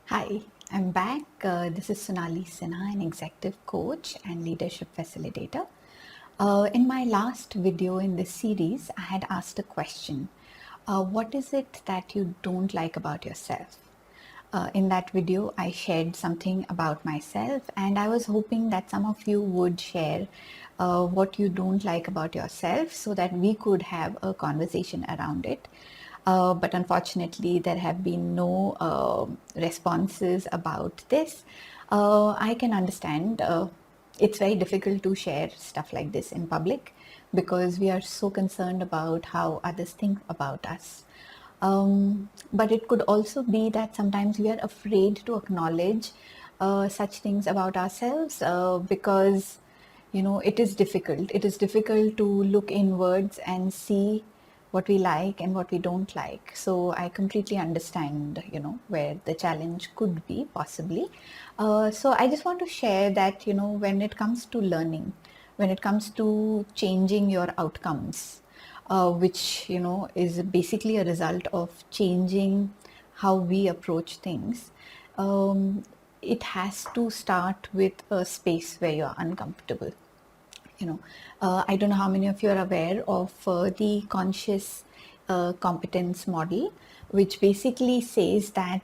Hi, I'm back. This is Sonali Sinha, an executive coach and leadership facilitator. In my last video in this series, I had asked a question. What is it that you don't like about yourself? In that video, I shared something about myself, and I was hoping that some of you would share what you don't like about yourself so that we could have a conversation around it. But unfortunately, there have been no responses about this. I can understand it's very difficult to share stuff like this in public because we are so concerned about how others think about us. But it could also be that sometimes we are afraid to acknowledge such things about ourselves because it is difficult. It is difficult to look inwards and see what we like and what we don't like. So I completely understand, where the challenge could be possibly. So I just want to share that, when it comes to learning, when it comes to changing your outcomes, which is basically a result of changing how we approach things. It has to start with a space where you're uncomfortable. I don't know how many of you are aware of the conscious competence model, which basically says that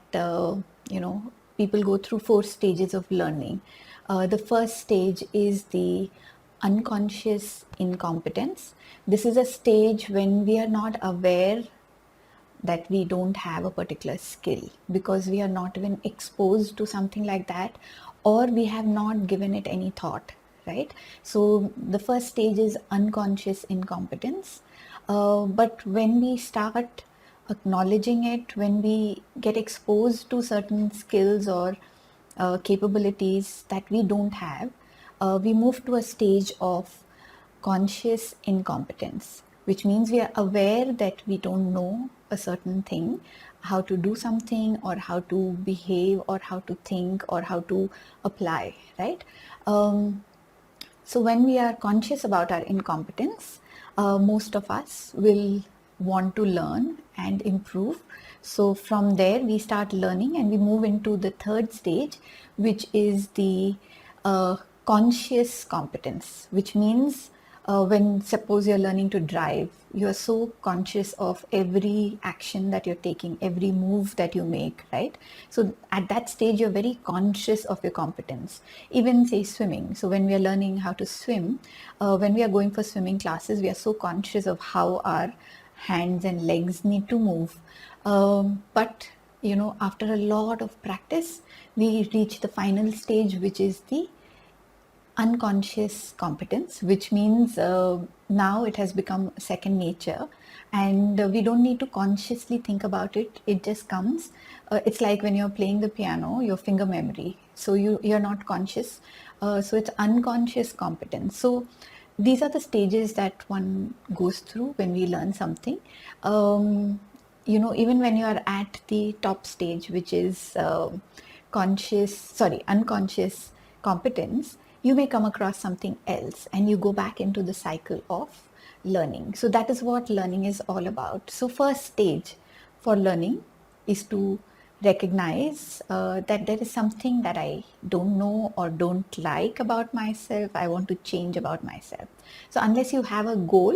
people go through 4 stages of learning. The first stage is the unconscious incompetence. This is a stage when we are not aware that we don't have a particular skill because we are not even exposed to something like that, or we have not given it any thought, right? So the first stage is unconscious incompetence. But when we start acknowledging it, when we get exposed to certain skills or capabilities that we don't have, we move to a stage of conscious incompetence, which means we are aware that we don't know a certain thing, how to do something, or how to behave, or how to think, or how to apply, right? So when we are conscious about our incompetence, most of us will want to learn and improve. So from there, we start learning and we move into the third stage, which is the conscious competence, which means when suppose you're learning to drive, you're so conscious of every action that you're taking, every move that you make, right? So at that stage, you're very conscious of your competence. Even say swimming. So when we are learning how to swim, when we are going for swimming classes, we are so conscious of how our hands and legs need to move. But after a lot of practice, we reach the final stage, which is the unconscious competence, which means now it has become second nature, and we don't need to consciously think about it. It just comes. It's like when you're playing the piano, your finger memory. So you're not conscious. So it's unconscious competence. So these are the stages that one goes through when we learn something. Even when you are at the top stage, which is unconscious competence, you may come across something else and you go back into the cycle of learning. So that is what learning is all about. So first stage for learning is to recognize that there is something that I don't know or don't like about myself. I want to change about myself. So unless you have a goal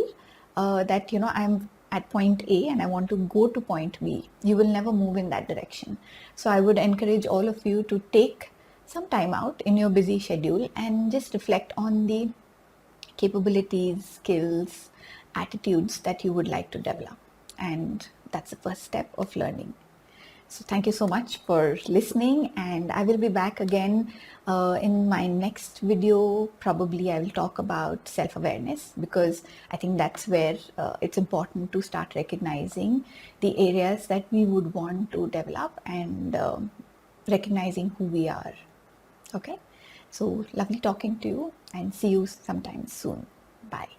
that I'm at point A and I want to go to point B, you will never move in that direction. So I would encourage all of you to take some time out in your busy schedule and just reflect on the capabilities, skills, attitudes that you would like to develop. And that's the first step of learning. So thank you so much for listening, and I will be back again in my next video. Probably I will talk about self-awareness because I think that's where it's important to start recognizing the areas that we would want to develop and recognizing who we are. Okay, so lovely talking to you and see you sometime soon. Bye.